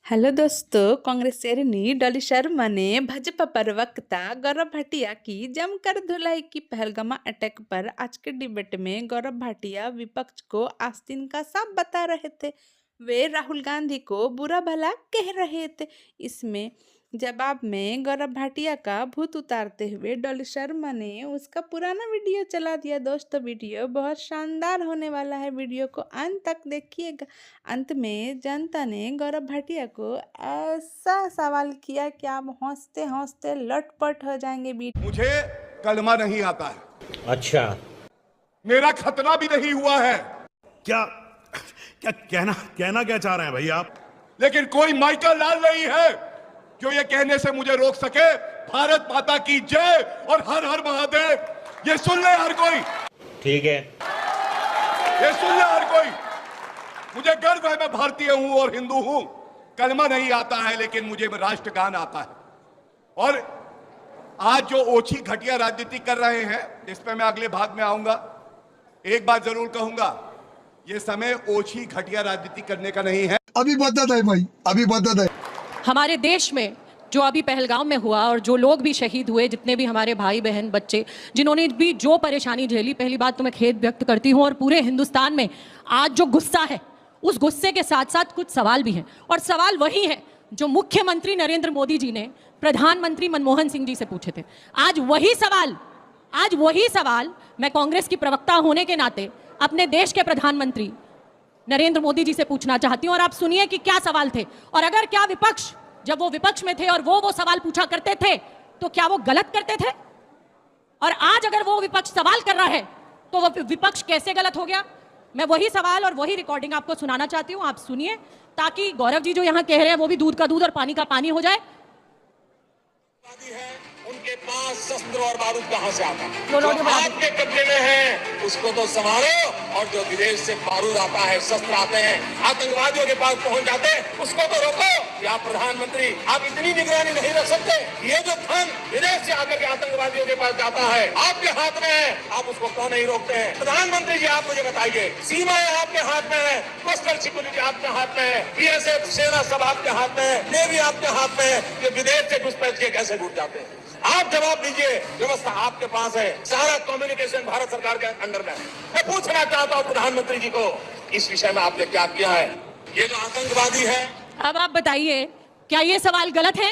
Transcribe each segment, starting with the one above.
Hello दोस्तों, कांग्रेसेर डॉली शर्मा ने भाजपा प्रवक्ता गौरव भाटिया की जमकर धुलाई की। पहलगाम अटैक पर आज के डिबेट में गौरव भाटिया विपक्ष को आस्तीन का सांप बता रहे थे। वे राहुल गांधी को बुरा भला कह रहे थे। इसमें जवाब में गौरव भाटिया का भूत उतारते हुए डॉली शर्मा ने उसका पुराना वीडियो चला दिया। दोस्तों, वीडियो बहुत शानदार होने वाला है, वीडियो को अंत तक देखिएगा। अंत में जनता ने गौरव भाटिया को ऐसा सवाल किया कि आप हंसते हंसते लटपट हो जाएंगे। मुझे कलमा नहीं आता है। अच्छा, मेरा खतना भी नहीं हुआ है। क्या क्या कहना क्या चाह रहे हैं भाई आप? लेकिन कोई माइकल लाल नहीं है जो ये कहने से मुझे रोक सके भारत माता की जय और हर हर महादेव। ये सुन ले हर कोई, ठीक है, ये सुन ले हर कोई। मुझे गर्व है, मैं भारतीय हूं और हिंदू हूं। कलमा नहीं आता है लेकिन मुझे राष्ट्रगान आता है। और आज जो ओछी घटिया राजनीति कर रहे हैं, इस पे मैं अगले भाग में आऊंगा। एक बात जरूर कहूंगा, ये समय ओछी घटिया राजनीति करने का नहीं है। अभी बदत है भाई, अभी बदत है। हमारे देश में जो अभी पहलगाम में हुआ और जो लोग भी शहीद हुए, जितने भी हमारे भाई बहन बच्चे जिन्होंने भी जो परेशानी झेली, पहली बात तो मैं खेद व्यक्त करती हूँ। और पूरे हिंदुस्तान में आज जो गुस्सा है, उस गुस्से के साथ साथ कुछ सवाल भी हैं। और सवाल वही है जो मुख्यमंत्री नरेंद्र मोदी जी ने प्रधानमंत्री मनमोहन सिंह जी से पूछे थे। आज वही सवाल मैं कांग्रेस की प्रवक्ता होने के नाते अपने देश के प्रधानमंत्री नरेंद्र मोदी जी से पूछना चाहती हूँ। और आप सुनिए कि क्या सवाल थे, और अगर क्या विपक्ष, जब वो विपक्ष में थे और वो सवाल पूछा करते थे, तो क्या वो गलत करते थे? और आज अगर वो विपक्ष सवाल कर रहा है तो वो विपक्ष कैसे गलत हो गया? मैं वही सवाल और वही रिकॉर्डिंग आपको सुनाना चाहती हूँ। आप सुनिए, ताकि गौरव जी जो यहाँ कह रहे हैं वो भी दूध का दूध और पानी का पानी हो जाए। उनके पास शस्त्र और बारूद कहां से आता है? जो आपके कब्जे में है उसको तो संभालो, और जो विदेश से बारूद आता है, शस्त्र आते हैं, आतंकवादियों के पास पहुंच जाते हैं, उसको तो रोको। या प्रधानमंत्री, आप इतनी निगरानी नहीं रख सकते? ये जो धन विदेश से आकर के आतंकवादियों के पास जाता है, आपके हाथ में है, आप उसको क्यों नहीं रोकते हैं? प्रधानमंत्री जी, आप मुझे बताइए, सीमाएं आपके हाथ में है, कोस्टल सिक्योरिटी आपके हाथ में है, बीएसएफ सेना सब आपके हाथ में है, नेवी आपके हाथ में है। ये विदेश से घुसपैठ के कैसे घुस जाते हैं? आप जवाब दीजिए। व्यवस्था आपके पास है, सारा कम्युनिकेशन भारत सरकार के अंडर में है। मैं पूछना चाहता हूं प्रधानमंत्री जी को, इस विषय में आपने क्या किया है? ये जो आतंकवादी है, अब आप बताइए, क्या ये सवाल गलत है?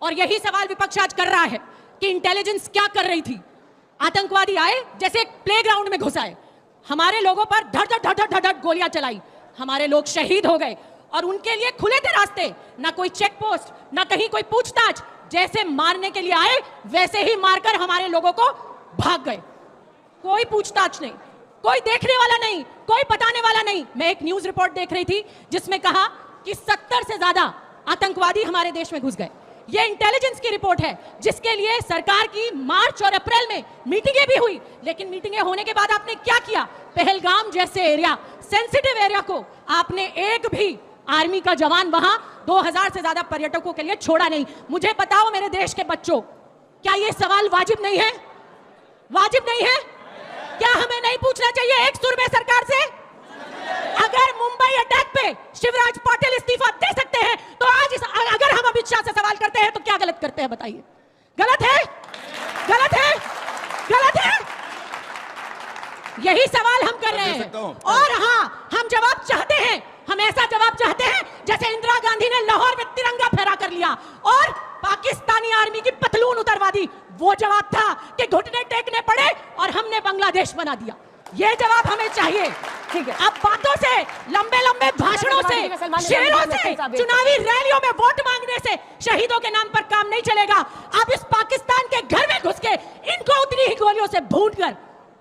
और यही सवाल विपक्ष आज कर रहा है कि इंटेलिजेंस क्या कर रही थी? आतंकवादी आए, जैसे एक प्लेग्राउंड में घुस आए, हमारे लोगों पर धड़ धड़ गोलियां चलाई, हमारे लोग शहीद हो गए, और उनके लिए खुले थे रास्ते, ना कोई चेक पोस्ट, ना कहीं कोई पूछताछ। जैसे मारने के लिए आए वैसे ही मारकर हमारे लोगों को भाग गए। कोई पूछताछ नहीं, कोई देखने वाला नहीं, कोई बताने वाला नहीं। मैं एक न्यूज रिपोर्ट देख रही थी जिसमें कहा कि 70 से ज्यादा आतंकवादी हमारे देश में घुस गए। ये इंटेलिजेंस की रिपोर्ट है, जिसके लिए सरकार की मार्च और अप्रैल में मीटिंगें भी हुई। लेकिन मीटिंगें होने के बाद आपने क्या किया? पहलगाम जैसे एरिया, सेंसिटिव एरिया को आपने एक भी आर्मी का जवान वहां 2000 से ज्यादा पर्यटकों के लिए छोड़ा नहीं। मुझे बताओ मेरे देश के बच्चों, क्या ये सवाल वाजिब नहीं है? वाजिब नहीं है? क्या हमें नहीं पूछना चाहिए एक सुर में सरकार से? अगर मुंबई अटैक पे शिवराज पाटिल इस्तीफा दे सकते हैं, तो आज अगर हम अमित शाह से सवाल करते हैं तो क्या गलत करते हैं? बताइए, गलत है? गलत है? गलत है? यही सवाल हम कर रहे हैं। और हाँ, हम जवाब चाहते हैं, हम ऐसा जवाब चाहते हैं जैसे इंदिरा गांधी ने लाहौर में तिरंगा फहरा कर लिया और पाकिस्तानी आर्मी की पतलून उतरवा दी। वो जवाब था कि घुटने टेकने पड़े और हमने बांग्लादेश बना दिया। ये जवाब हमें चाहिए। ठीक है, अब बातों से, लंबे लंबे भाषणों से, शेरों से, चुनावी रैलियों में वोट मांगने से शहीदों के नाम पर काम नहीं चलेगा। अब इस पाकिस्तान के घर में घुस के इनको उतनी ही गोलियों से भून कर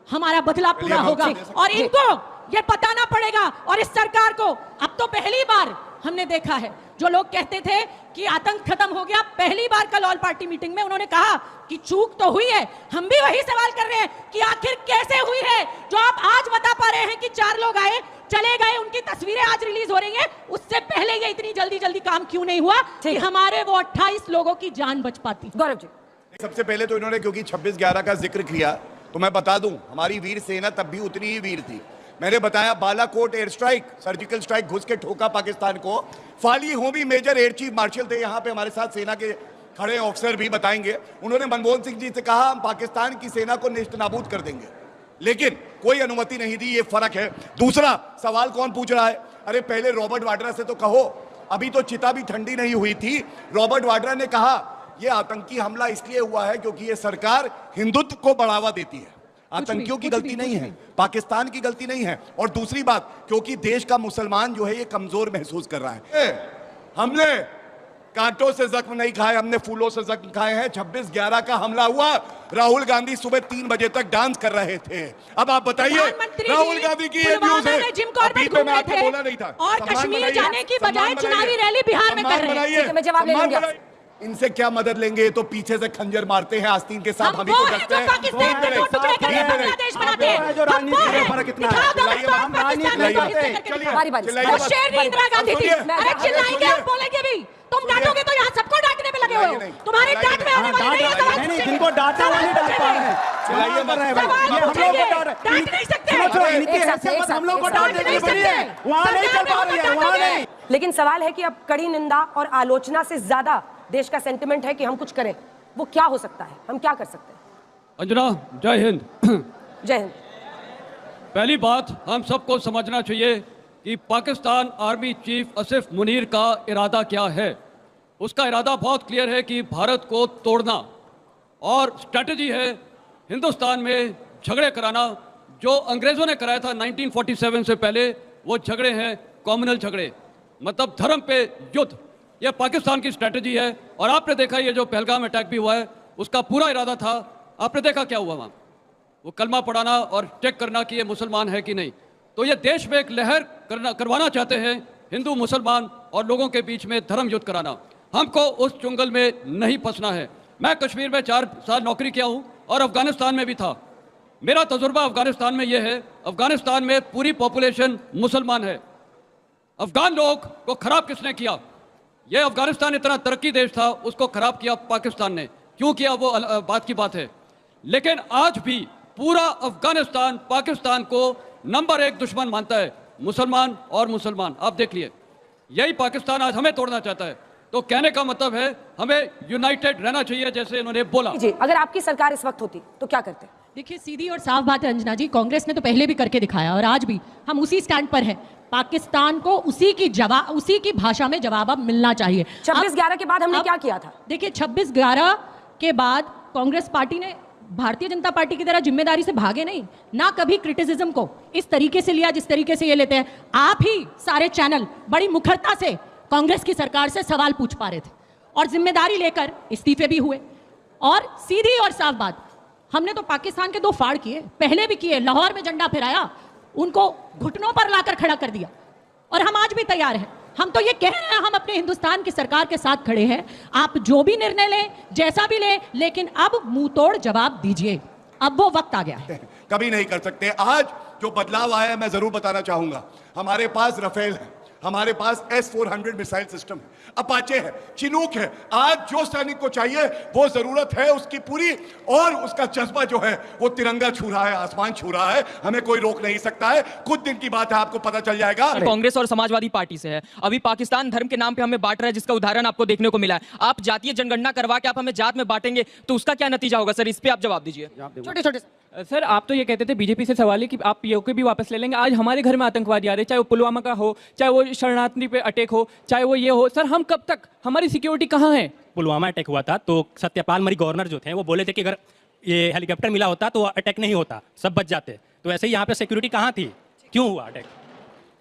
हमारा बदला पूरा होगा, और इनको ये बताना पड़ेगा। और इस सरकार को अब तो पहली बार हमने देखा है, जो लोग कहते थे कि आतंक खत्म हो गया, पहली बार कल ऑल पार्टी मीटिंग में उन्होंने कहा कि चूक तो हुई है। हम भी वही सवाल कर रहे हैं कि आखिर कैसे हुई है? जो आप आज बता पा रहे हैं कि 4 लोग आए, चले गए, उनकी तस्वीरें आज रिलीज हो रही हैं, उससे पहले ये इतनी जल्दी काम क्यों नहीं हुआ कि हमारे वो 28 लोगों की जान बच पाती? गौरव जी, सबसे पहले तो इन्होंने क्योंकि 26/11 का जिक्र किया, तो मैं बता दूं, हमारी वीर सेना तब भी उतनी ही वीर थी। मैंने बताया Balakot air strike, surgical strike घुस के ठोका पाकिस्तान को। Fali Homi major air chief marshal थे यहाँ पे हमारे साथ, सेना के खड़े ऑफिसर भी बताएंगे। उन्होंने मनमोहन सिंह जी से कहा हम पाकिस्तान की सेना को नेस्तनाबूद कर देंगे, लेकिन कोई अनुमति नहीं दी। ये फर्क है। दूसरा सवाल कौन पूछ रहा है? अरे पहले रॉबर्ट वाड्रा से तो कहो, अभी तो चिता भी ठंडी नहीं हुई थी। रॉबर्ट वाड्रा ने कहा यह आतंकी हमला इसलिए हुआ है क्योंकि ये सरकार हिंदुत्व को बढ़ावा देती है। आतंकियों की गलती नहीं है, पाकिस्तान की गलती नहीं है। और दूसरी बात, क्योंकि देश का मुसलमान जो है ये कमजोर महसूस कर रहा है। हमने कांटों से जख्म नहीं खाए, हमने फूलों से जख्म खाए हैं। 26/11 का हमला हुआ, राहुल गांधी सुबह 3 बजे तक डांस कर रहे थे। अब आप बताइए, राहुल गांधी की ये न्यूज़ है। अभी तो मैं आपको बोला नहीं था। और कश्मीर जाने की बजाय चुनावी रैली बिहार में कर रहे हैं। मैं जवाब ले लूंगा। इनसे क्या मदद लेंगे? तो पीछे से खंजर मारते हैं आस्तीन के साथ, हम ही को डरते हैं। तुम डांटोगे तो यहाँ सबको डांटने पे लगे हुए हो। तुम्हारे डांट में आने वाले नहीं, जिनको डांटा वो नहीं डांट पा रहे हैं। डांट नहीं सकते, हम लोग को डांटने के लिए वहाँ नहीं चल पा रही है, वहाँ नहीं। लेकिन सवाल है कि अब कड़ी निंदा और आलोचना से ज्यादा देश का सेंटिमेंट है कि हम कुछ करें। वो क्या हो सकता है, हम क्या कर सकते हैं? अंजना, जय हिंद। जय हिंद। पहली बात, हम सबको समझना चाहिए कि पाकिस्तान आर्मी चीफ आसिफ मुनीर का इरादा क्या है। उसका इरादा बहुत क्लियर है कि भारत को तोड़ना, और स्ट्रैटेजी है हिंदुस्तान में झगड़े कराना। जो अंग्रेज़ों ने कराया था 1947 से पहले, वो झगड़े हैं कॉम्युनल झगड़े, मतलब धर्म पे युद्ध। यह पाकिस्तान की स्ट्रैटेजी है। और आपने देखा ये जो पहलगाम अटैक भी हुआ है, उसका पूरा इरादा था। आपने देखा क्या हुआ वहाँ, वो कलमा पढ़ाना और चेक करना कि ये मुसलमान है कि नहीं। तो ये देश में एक लहर करवाना चाहते हैं, हिंदू मुसलमान और लोगों के बीच में धर्म युद्ध कराना। हमको उस चुंगल में नहीं फंसना है। मैं कश्मीर में 4 साल नौकरी किया हूँ और अफगानिस्तान में भी था। मेरा तजुर्बा अफगानिस्तान में यह है, अफगानिस्तान में पूरी पॉपुलेशन मुसलमान है। अफगान लोग को खराब किसने किया? यह अफगानिस्तान इतना तरक्की देश था, उसको खराब किया पाकिस्तान ने। क्यों किया वो बात की बात है, लेकिन आज भी पूरा अफगानिस्तान पाकिस्तान को नंबर 1 दुश्मन मानता है, मुसलमान और मुसलमान। आप देख लिए, यही पाकिस्तान आज हमें तोड़ना चाहता है। तो कहने का मतलब है हमें यूनाइटेड रहना चाहिए, जैसे इन्होंने बोला। जी, अगर आपकी सरकार इस वक्त होती तो क्या करते? देखिए, सीधी और साफ बात है अंजना जी, कांग्रेस ने तो पहले भी करके दिखाया और आज भी हम उसी स्टैंड पर हैं। पाकिस्तान को उसी की भाषा में जवाब अब मिलना चाहिए। 26/11 के बाद हमने क्या किया था? देखिए, 26/11 के बाद कांग्रेस पार्टी ने भारतीय जनता पार्टी की तरह जिम्मेदारी से भागे नहीं, ना कभी क्रिटिसिज्म को इस तरीके से लिया जिस तरीके से ये लेते हैं। आप ही सारे चैनल बड़ी मुखरता से कांग्रेस की सरकार से सवाल पूछ पा रहे थे और जिम्मेदारी लेकर इस्तीफे भी हुए। और सीधी और साफ बात, हमने तो पाकिस्तान के 2 फाड़ किए, पहले भी किए। लाहौर में झंडा फहराया, उनको घुटनों पर लाकर खड़ा कर दिया, और हम आज भी तैयार हैं। हम तो ये कह रहे हैं, हम अपने हिंदुस्तान की सरकार के साथ खड़े हैं। आप जो भी निर्णय लें, जैसा भी लें, लेकिन अब मुंह तोड़ जवाब दीजिए। अब वो वक्त आ गया है। कभी नहीं कर सकते। आज जो बदलाव आया है मैं जरूर बताना चाहूंगा। हमारे पास राफेल है, हमारे पास S-400 मिसाइल सिस्टम है, अपाचे है, चिनूक है। आज जो सैनिक को चाहिए वो जरूरत है उसकी पूरी, और उसका जज्बा जो है वो तिरंगा छू रहा है, आसमान छू रहा है। हमें कोई रोक नहीं सकता है। कुछ दिन की बात है, आपको पता चल जाएगा। कांग्रेस और समाजवादी पार्टी से है। अभी पाकिस्तान धर्म के नाम पे हमें बांट रहा है, जिसका उदाहरण आपको देखने को मिला है। आप जातीय जनगणना करवा के आप हमें जात में बांटेंगे तो उसका क्या नतीजा होगा सर? इस पे आप जवाब दीजिए। छोटे सर, आप तो ये कहते थे बीजेपी से सवाल है कि आप पीओके भी वापस ले लेंगे। आज हमारे घर में आतंकवादी आ रहे, चाहे वो पुलवामा का हो, चाहे वो शरणार्थी पे अटैक हो, चाहे वो ये हो। सर, हम कब तक, हमारी सिक्योरिटी कहाँ है? पुलवामा अटैक हुआ था तो सत्यपाल मरी गवर्नर जो थे वो बोले थे कि अगर ये हेलीकॉप्टर मिला होता तो अटैक नहीं होता, सब बच जाते। तो ऐसे ही यहाँ पे सिक्योरिटी कहाँ थी, क्यों हुआ अटैक?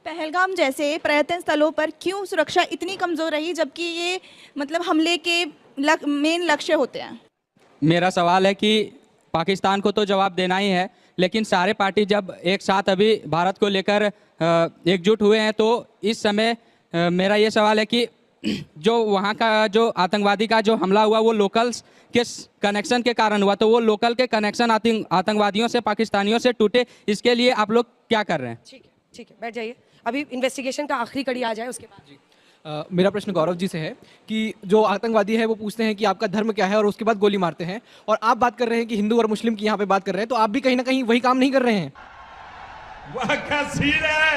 पहलगाम जैसे पर्यटन स्थलों पर क्यों सुरक्षा इतनी कमजोर रही, जबकि ये मतलब हमले के मेन लक्ष्य होते हैं? मेरा सवाल है कि पाकिस्तान को तो जवाब देना ही है, लेकिन सारे पार्टी जब एक साथ अभी भारत को लेकर एकजुट हुए हैं, तो इस समय मेरा ये सवाल है कि जो वहाँ का जो आतंकवादी का जो हमला हुआ वो लोकल्स के कनेक्शन के कारण हुआ, तो वो लोकल के कनेक्शन आतंकवादियों से, पाकिस्तानियों से टूटे, इसके लिए आप लोग क्या कर रहे हैं? ठीक है, बैठ जाइए। अभी इन्वेस्टिगेशन का आखिरी कड़ी आ जाए, उसके बाद। मेरा प्रश्न गौरव जी से है कि जो आतंकवादी है वो पूछते हैं कि आपका धर्म क्या है और उसके बाद गोली मारते हैं, और आप बात कर रहे हैं कि हिंदू और मुस्लिम की यहाँ पे बात कर रहे हैं, तो आप भी कहीं ना कहीं वही काम नहीं कर रहे हैं? वाह क्या सीन है।